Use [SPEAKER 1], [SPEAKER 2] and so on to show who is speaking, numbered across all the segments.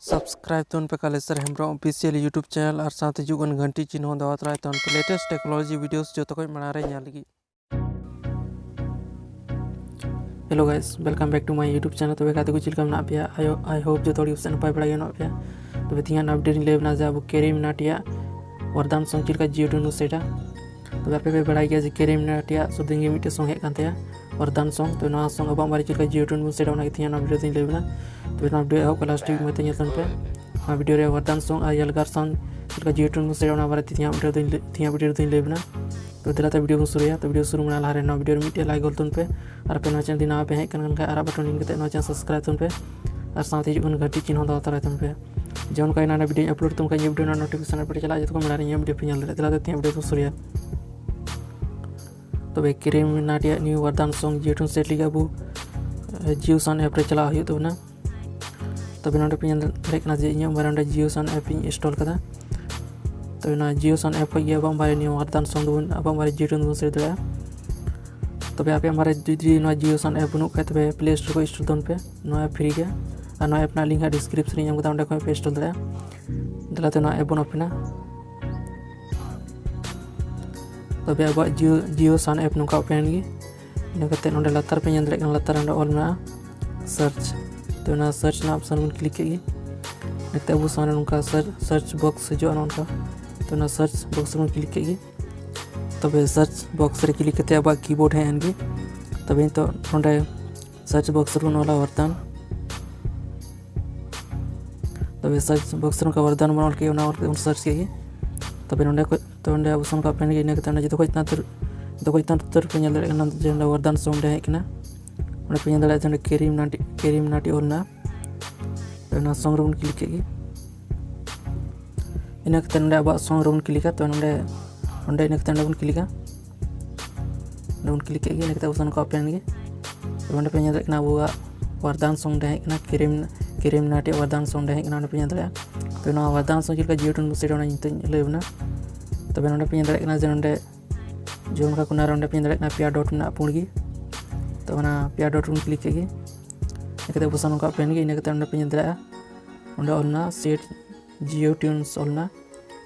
[SPEAKER 1] Subscribe तो पे Kaleshwar Hembrom official YouTube channel और साथ जुगन घंटी चिन्ह दवा तराय तो लेटेस्ट टेक्नोलॉजी वीडियोस जो तक मनारे लगी। Hello guys, welcome back to my YouTube channel. तो खाते कुछ चिलका पे आई होप जो थोड़ी उससे नपाय बड़ा पे तो तीन अपडेट लेना जे अब कैरीमिनाटी वरदान सॉन्ग चिलका जियोटून सेटा तो पे बड़ा गया कैरीमिनाटी सुदिंगे मिट्टे सॉन्ग हेकते वरदान सॉन्ग तो ना सॉन्ग अब मारे चिलका जियोटून सेटा तीन अपडेट लेना तो वीडियो एहब प्लास्टिक मत पे वीडियो रे वरदान सॉन्ग यलगार सॉन्ग चिलका जियोटून सेटा बारे तीन वीडियो लेना तो दिलाते वीडियो को शुरू तो वीडियो शुरू लहारे ना वीडियो मिट्टे लाइक गोल पे और पे चैनल दिन पे हेकन आरा बटन लिंक चैनल सब्सक्राइब तुम पे और साथ ही घंटी चिन्ह दवा तराय तुम पे जौन का ना वीडियो अपलोड तुम वीडियो नोटिफिकेशन पे चला जो मेरा वीडियो पे दिलाते तीन वीडियो को शुरू तो कैरीमिनाटी न्यू वरदान सॉन्ग जियोटून सेट लिगा अब जियो सन ऐप रे चला तो ना तब ना पे देखना जे इन बारे जियो सन ऐप इंस्टॉल कदा तो ना जियो सन ऐप ये अब बारे न्यू वरदान सॉन्ग बन अब बारे जियोटून बन सेट दड़ा तब आप हमारे जुदी जियो सन ऐप बनू तब प्ले स्टोर को इंस्टॉल दोन पे ना फ्री के और ना ऐप ना लिंक डिस्क्रिप्शन में अंडे पे इंस्टॉल दड़ा दिलाते ना ऐप बन अपना तब अब जियो सन ऐप नुका ओपन गी इनकते नोडे लतार पे लतार ऑल में सर्च तो ना सर्च ना ऑप्शन बन क्लिक की निकते अब सामने उनका सर्च बॉक्स जो उनका तो ना सर्च बॉक्स बन क्लिक की तब सर्च बॉक्स रे क्लिक करते अब कीबोर्ड है इनकी तब तो नोडे सर्च बॉक्स रे वाला वरदान तब सर्च बॉक्स रे वरदान बन के सर्च की तब नोडे तो अब सन का पेन इन जो इतना तर पे जो वरदान सॉन्ग हेकना पे कैरीमिनाटी ओलना तो सॉन्ग रे क्लिक की इन अब सॉन्ग रे क्लिक तो इन बन क्लिका क्लिक की सन का ओपन गी तो पे अब वरदान सॉन्ग हेकना कैरीमिनाटी वरदान सॉन्ग हेकना पे तो वरदान सॉन्ग चिलका जियोटून सेट लेना तब ना पे जे जो उनका कुना पे पे डॉट में पुणगी तो पे डॉट में क्लिक की बसन का पेन इन पे ओलना सेट जियोटून्स ओलना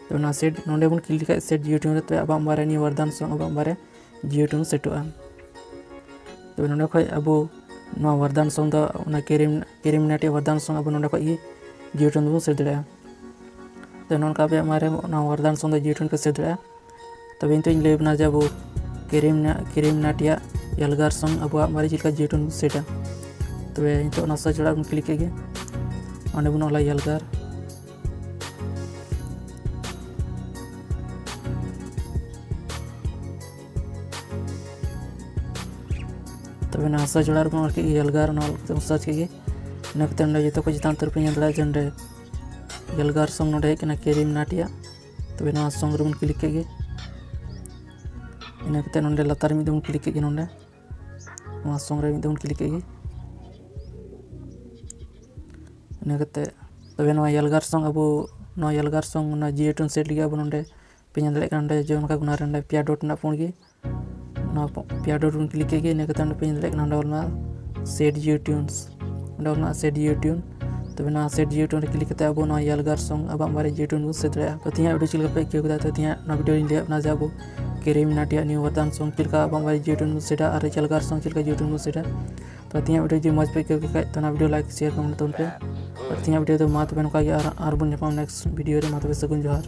[SPEAKER 1] तो सेट नोडे बन क्लिक सेट जियोटून तो अब बारे नी वरदान सॉन्ग अब बारे जियोटून सेटोगा तो नोडे खय अब वरदान सॉन्ग तो कैरीमिनाटी वरदान सॉन्ग अब नोडे खय जियोटून बन सेट दड़ा तो नोनका पे मारे वरदान सॉन्ग जियोटून पे सेट दड़ा तब इन तो लेना जे अब कैरीमिनाटी यलगार सॉन्ग अब मारे चिलका जियोटून सेटा तब इन सर्च बन क्लिक की अंडे बन ओला यलगार तब ना सर्च बन के यलगार सर्च की इन जो को चितान तर पे जे यलगार सॉन्ग नोडे हेकना कैरीमिनाटी तब ना सॉन्ग रे बन क्लिक की इन नोडे लतार में बन क्लिक की नोडे सॉन्ग रे बन क्लिक की इन तब यलगार सॉन्ग अब यलगार सॉन्ग जियोटून सेट लिया अब नोडे पे दे जो उनका गुना पे डॉट ना पुणगी पे डॉट बन क्लिक की इन पे सेट जियोटून्स सेट जियोटून तब ना सेट जियोटून क्लिक अब यलगार सॉन्ग अब बारे जियोटून बन सेट दड़ा तो तीन वीडियो चिलका पे क्यों तो तीन वीडियो लिया जे अब कैरीमिनाटी न्यू वरदान सॉन्ग चिलका अब बारे जियोटून बन सेटा और यलगार सॉन्ग चिलका जियोटून बन सेटा तो तीन वीडियो जो मज पे क्यों तो वीडियो लाइक शेयर कमेंट तुम पे और तीन वीडियो तो मात पे और बन नेक्स्ट वीडियो रे मात पे सगुन जोहार।